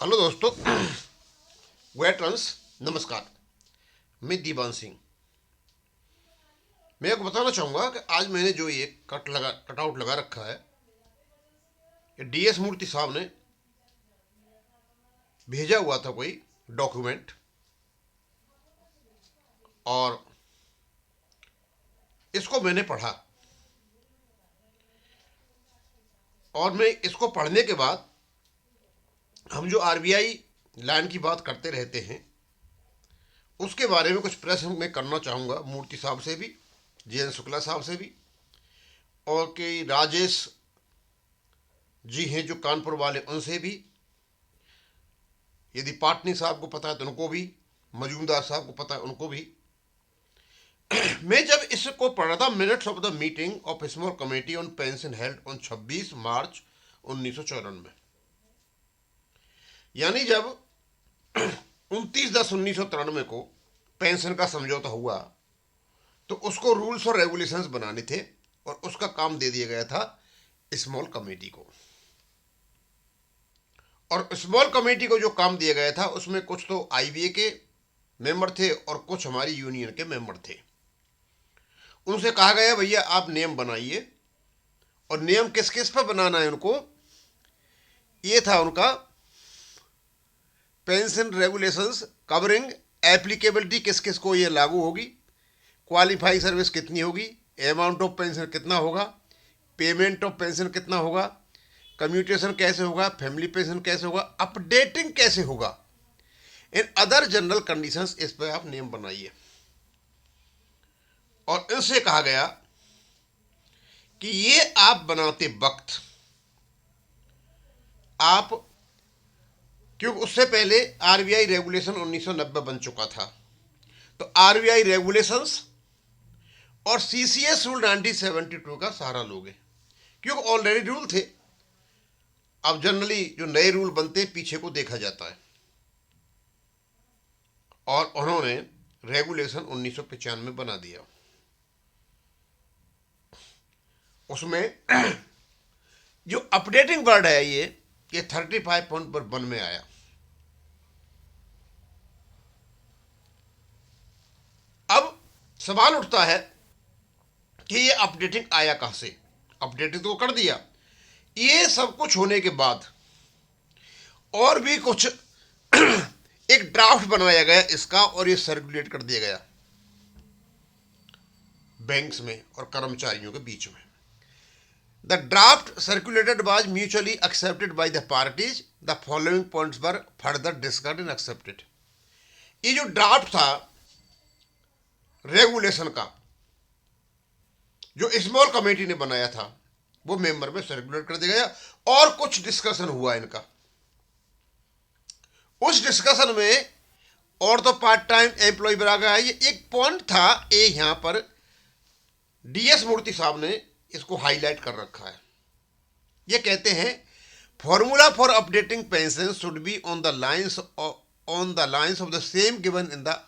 Hello दोस्तों, veterans नमस्कार। मैं दीवान सिंह। मैं आपको बताना चाहूँगा कि आज मैंने जो ये कटआउट लगा रखा है, ये डीएस मूर्ति साहब ने भेजा हुआ था कोई डॉक्यूमेंट, और इसको मैंने पढ़ा। और मैं इसको पढ़ने के बाद हम जो आरबीआई लैंड की बात करते रहते हैं, उसके बारे में कुछ प्रश्न मैं करना चाहूँगा मूर्ति साहब से भी, जे.एन. शुक्ला साहब से भी, और कि राजेश जी हैं जो कानपुर वाले, उनसे भी। यदि पाटनी साहब को पता है तो उनको भी, मजूमदार साहब को पता है उनको भी। मैं जब इसको पढ़ रहा था, minutes of the meeting of small committee on pension held on 26 मार्च 1994, यानी जब 29/10/1993 को पेंशन का समझौता हुआ, तो उसको रूल्स और रेगुलेशंस बनाने थे और उसका काम दे दिया गया था स्मॉल कमेटी को। और स्मॉल कमेटी को जो काम दिया गया था उसमें कुछ तो आईबीए के मेंबर थे और कुछ हमारी यूनियन के मेंबर थे। उनसे कहा गया भैया आप नियम बनाइए, और नियम किस किस पर बनाना है उनको, ये था उनका पेंशन रेगुलेशंस कवरिंग एप्लीकेबिलिटी, किस किस को ये लागू होगी, क्वालिफाई सर्विस कितनी होगी, अमाउंट ऑफ पेंशन कितना होगा, पेमेंट ऑफ पेंशन कितना होगा, कम्यूटेशन कैसे होगा, फैमिली पेंशन कैसे होगा, अपडेटिंग कैसे होगा, इन अदर जनरल कंडीशंस, इस पर आप नियम बनाइए। और इनसे कहा गया कि ये आप बनाते वक्त आप, क्योंकि उससे पहले आरबीआई रेगुलेशन 1990 बन चुका था, तो आरबीआई रेगुलेशंस और सीसीएस रूल 1972 का सहारा लोगे, क्योंकि ऑलरेडी रूल थे। अब जनरली जो नए रूल बनते हैं पीछे को देखा जाता है, और उन्होंने रेगुलेशन 1995 बना दिया। उसमें जो अपडेटिंग वर्ड है ये 35.1 में आया। अब सवाल उठता है कि ये अपडेटिंग आया कहां से। अपडेटिंग तो कर दिया, ये सब कुछ होने के बाद और भी कुछ एक ड्राफ्ट बनाया गया इसका, और ये सर्कुलेट कर दिया गया बैंक्स में और कर्मचारियों के बीच में। The draft circulated was mutually accepted by the parties, the following points were further discussed and accepted. ये जो ड्राफ्ट था रेगुलेशन का, जो स्मॉल कमेटी ने बनाया था, वो मेंबर में सर्कुलेट कर दिया गया, और कुछ डिस्कशन हुआ इनका। उस डिस्कशन में और तो पार्ट टाइम एम्प्लॉय बना गया है। ये एक पॉइंट था, ये यहां पर डीएस मूर्ति साहब ने इसको हाईलाइट कर रखा है। ये कहते हैं formula for updating pension should be on the lines of the same given in the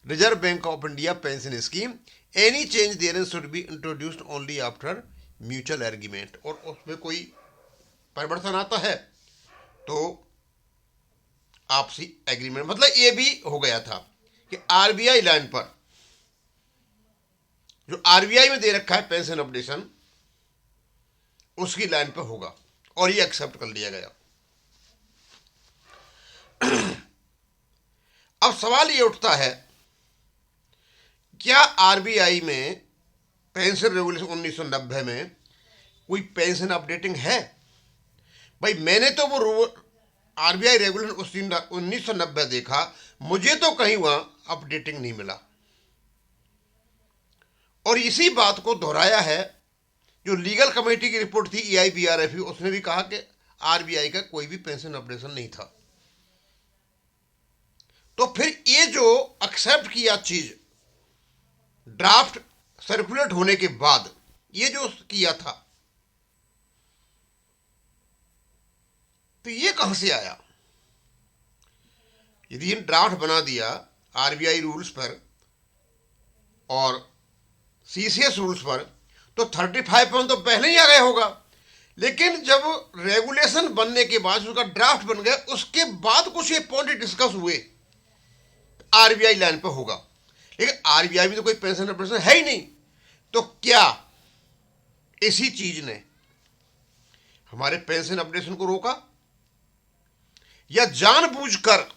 reserve bank of India pension scheme. Any change their should be introduced only after mutual agreement. और उसमें कोई परिवर्तन आता है तो आपसी agreement, मतलब ये भी हो गया था कि आरबीआई लाइन पर, जो आरबीआई में दे रखा है पेंशन अपडेशन, उसकी लाइन पर होगा, और ये एक्सेप्ट कर लिया गया। अब सवाल ये उठता है, क्या आरबीआई में पेंशन रेगुलेशन 1990 में कोई पेंशन अपडेटिंग है? भाई मैंने तो वो आरबीआई रेगुलेशन 1990 देखा, मुझे तो कहीं वहां अपडेटिंग नहीं मिला। और इसी बात को दोहराया है जो लीगल कमेटी की रिपोर्ट थी EIBRFE, उसने भी कहा कि आरबीआई का कोई भी पेंशन अपडेशन नहीं था। तो फिर ये जो एक्सेप्ट किया चीज ड्राफ्ट सर्कुलेट होने के बाद, ये जो किया था, तो ये कहां से आया? यदि इन ड्राफ्ट बना दिया आरबीआई रूल्स पर और सीसीएस रूल्स पर, तो 35 तो पहले ही आ गया होगा। लेकिन जब रेगुलेशन बनने के बाद उसका ड्राफ्ट बन गया, उसके बाद कुछ ये पॉइंट डिस्कस हुए आरबीआई लाइन पे होगा, लेकिन आरबीआई में तो कोई पेंशन अपडेशन है ही नहीं। तो क्या इसी चीज ने हमारे पेंशन अपडेशन को रोका, या जानबूझकर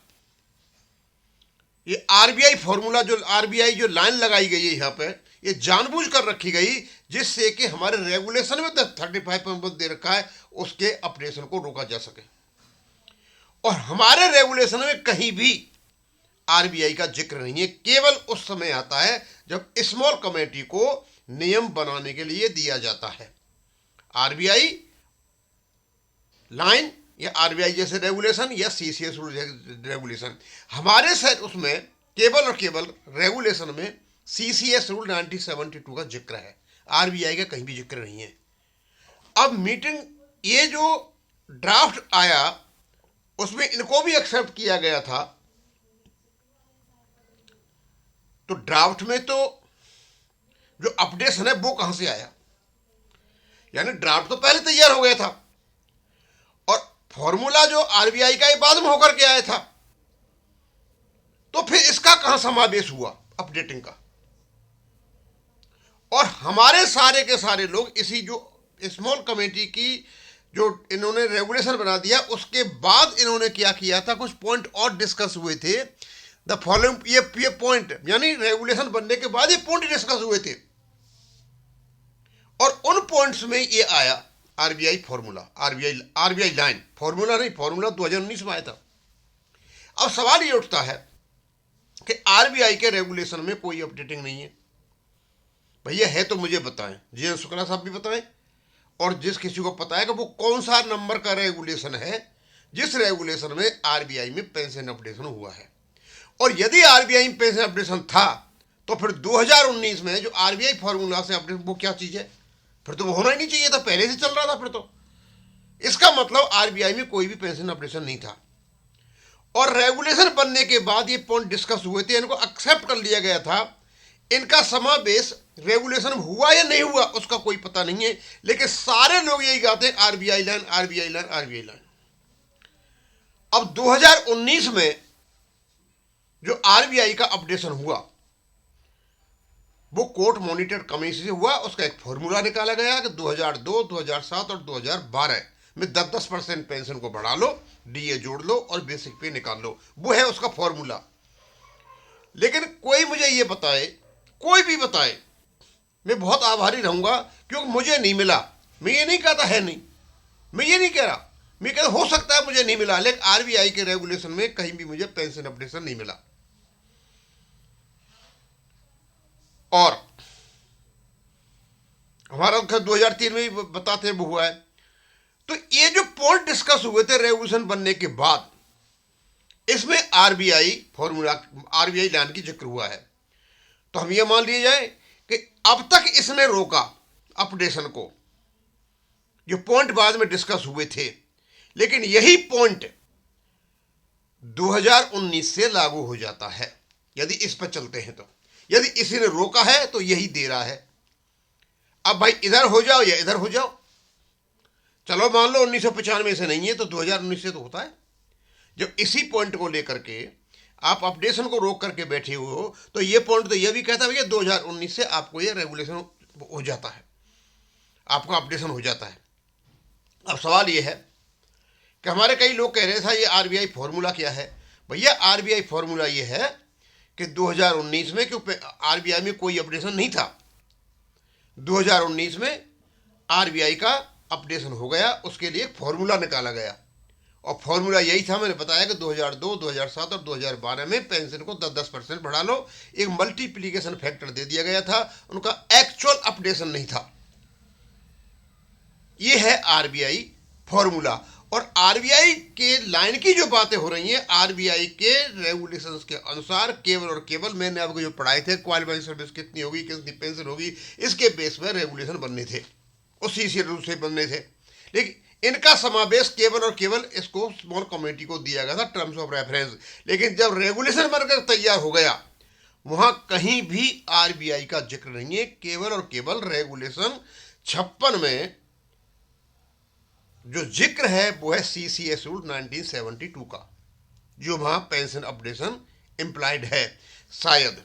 ये आरबीआई फॉर्मूला जो आरबीआई जो लाइन लगाई गई है यहां पे, ये जानबूझकर रखी गई जिससे कि हमारे रेगुलेशन में 35% दे रखा है उसके अपडेशन को रोका जा सके। और हमारे रेगुलेशन में कहीं भी आरबीआई का जिक्र नहीं है, केवल उस समय आता है जब स्मॉल कमेटी को नियम बनाने के लिए दिया जाता है। आरबीआई लाइन या आरबीआई जैसे रेगुलेशन या सीसीएस रेगुलेशन, हमारे साथ उसमें केवल और केवल रेगुलेशन में सीसीएस रूल 1972 का जिक्र है, आरबीआई का कहीं भी जिक्र नहीं है। अब मीटिंग ये जो ड्राफ्ट आया उसमें इनको भी एक्सेप्ट किया गया था, तो ड्राफ्ट में तो जो अपडेशन है वो कहां से आया, यानी ड्राफ्ट तो पहले तैयार हो गया था और फॉर्मूला जो आरबीआई का ये बाद में होकर के आया था, तो फिर इसका कहां समावेश हुआ अपडेटिंग का। और हमारे सारे के सारे लोग इसी जो स्मॉल कमेटी की जो इन्होंने रेगुलेशन बना दिया उसके बाद इन्होंने क्या किया था, कुछ पॉइंट और डिस्कस हुए थे। द फॉलोइंग ये पॉइंट, यानी रेगुलेशन बनने के बाद ये पॉइंट डिस्कस हुए थे और उन पॉइंट्स में ये आया RBI formula, RBI line, formula नहीं, फॉर्मूला 2019 में आया था। अब सवाल ये उठता है कि आरबीआई के रेगुलेशन में कोई अपडेटिंग नहीं है। भैया है तो मुझे बताएं, जी शुक्ला साहब भी बताएं, और जिस किसी को पता है कि वो कौन सा नंबर का रेगुलेशन है जिस रेगुलेशन में आरबीआई में पेंशन अपडेशन हुआ है। और यदि आरबीआई में पेंशन अपडेशन था तो फिर 2019 में जो आरबीआई फॉर्मूला से अपडेशन वो क्या चीज है, फिर तो वो होना ही नहीं चाहिए था, पहले से चल रहा था। फिर तो इसका मतलब आरबीआई में कोई भी पेंशन अपडेशन नहीं था। और रेगुलेशन बनने के बाद ये पॉइंट डिस्कस हुए थे, इनको एक्सेप्ट कर लिया गया था। इनका समावेश रेगुलेशन हुआ या नहीं हुआ उसका कोई पता नहीं है, लेकिन सारे लोग यही कहते हैं RBI line, RBI line, RBI line. अब 2019 में जो आरबीआई का अपडेशन हुआ वो कोर्ट मॉनिटर्ड कमेटी से हुआ, उसका एक फॉर्मूला निकाला गया कि 2002, 2007 और 2012 में 10-10% पेंशन को बढ़ा लो, डीए जोड़ लो और बेसिक पे निकाल लो, वो है उसका फॉर्मूला। लेकिन कोई मुझे ये बताए, कोई भी बताए, मैं बहुत आभारी रहूंगा, क्योंकि मुझे नहीं मिला। मैं ये नहीं कहता है नहीं, मैं ये नहीं कह रहा, मैं कहता हो सकता है मुझे नहीं मिला, लेकिन आरबीआई के रेगुलेशन में कहीं भी मुझे पेंशन अपडेशन नहीं मिला। और हमारा 2003 में भी बताते हैं वो हुआ है। तो ये जो पॉइंट डिस्कस हुए थे रेगुलेशन बनने के बाद, इसमें आरबीआई फॉर्मूला, आरबीआई लाइन की जिक्र हुआ है। तो हम ये मान लिए जाए कि अब तक इसने रोका अपडेशन को, जो पॉइंट बाद में डिस्कस हुए थे, लेकिन यही पॉइंट 2019 से लागू हो जाता है यदि इस पर चलते हैं। तो यदि इसी ने रोका है तो यही दे रहा है। अब भाई इधर हो जाओ या इधर हो जाओ, चलो मान लो 1995 से नहीं है तो 2019 से तो होता है। जब इसी पॉइंट को लेकर के आप अपडेशन को रोक करके बैठे हुए हो, तो ये पॉइंट तो ये भी कहता है भैया 2019 से आपको ये रेगुलेशन हो जाता है, आपका अपडेशन हो जाता है। अब सवाल ये है कि हमारे कई लोग कह रहे थे ये आरबीआई फॉर्मूला क्या है। भैया आरबीआई फॉर्मूला ये है कि 2019 में, क्योंकि आरबीआई में कोई अपडेशन नहीं था, 2019 में आरबीआई का अपडेशन हो गया, उसके लिए एक फॉर्मूला निकाला गया। और फॉर्मूला यही था, मैंने बताया कि 2002, 2007 और 2012 में पेंशन को 10-10% बढ़ा लो। एक मल्टीप्लिकेशन फैक्टर दे दिया गया था, उनका एक्चुअल अपडेशन नहीं था। यह है आरबीआई फॉर्मूला। और आरबीआई के लाइन की जो बातें हो रही हैं, आरबीआई के रेगुलेशंस के अनुसार केवल और केवल मैंने आपको जो पढ़ाए थे, क्वालिफाइंग सर्विस कितनी होगी, कितनी पेंशन होगी, इसके बेस पर रेगुलेशन बनने थे, उसी से रूल से बनने थे। लेकिन इनका समावेश केवल और केवल इसको स्मॉल कमेटी को दिया गया था, टर्म्स ऑफ रेफरेंस। लेकिन जब रेगुलेशन बनकर तैयार हो गया, वहां कहीं भी आरबीआई का जिक्र नहीं है, केवल और केवल रेगुलेशन 56 में जो जिक्र है वो है CCS रूल 1972 का, जो वहां पेंशन अपडेशन इम्प्लाइड है शायद।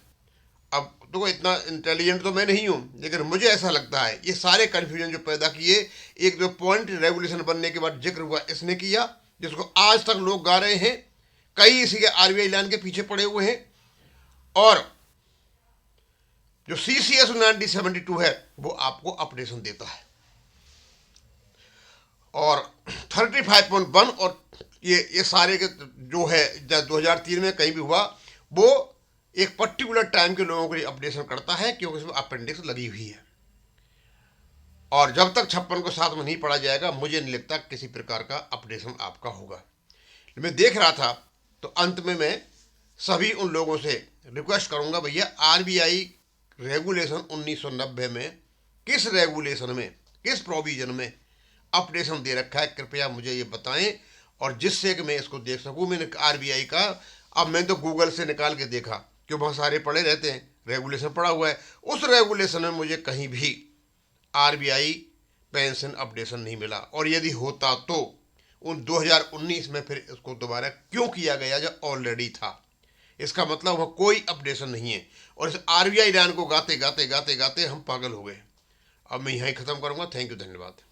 अब तो इतना इंटेलिजेंट तो मैं नहीं हूं, लेकिन मुझे ऐसा लगता है ये सारे कन्फ्यूजन जो पैदा किए, एक जो पॉइंट रेगुलेशन बनने के बाद जिक्र हुआ इसने किया, जिसको आज तक लोग गा रहे हैं, कई इसी के RBI लाइन के पीछे पड़े हुए हैं। और जो CCS 1972 है वो आपको अपडेशन देता है। और 35.1 और ये सारे के जो है 2003 में कहीं भी हुआ, वो एक पर्टिकुलर टाइम के लोगों के लिए अपडेशन करता है, क्योंकि इसमें अपेंडिक्स लगी हुई है। और जब तक 56 को साथ में नहीं पढ़ा जाएगा, मुझे नहीं लगता किसी प्रकार का अपडेशन आपका होगा। मैं देख रहा था, तो अंत में मैं सभी उन लोगों से रिक्वेस्ट करूंगा, भैया RBI रेगुलेशन 1990 में किस रेगुलेशन में, किस प्रोविजन में अपडेशन दे रखा है, कृपया मुझे ये बताएं, और जिससे कि मैं इसको देख सकूं। मैंने RBI का, अब मैं तो गूगल से निकाल के देखा, क्यों बहुत सारे पढ़े रहते हैं, रेगुलेशन पड़ा हुआ है, उस रेगुलेशन में मुझे कहीं भी RBI पेंशन अपडेशन नहीं मिला। और यदि होता तो उन 2019 में फिर इसको दोबारा क्यों किया गया जब ऑलरेडी था? इसका मतलब वह कोई अपडेशन नहीं है। और इस RBI लाइन को गाते गाते गाते गाते हम पागल हो गए। अब मैं यहीं ख़त्म करूँगा। थैंक यू, धन्यवाद।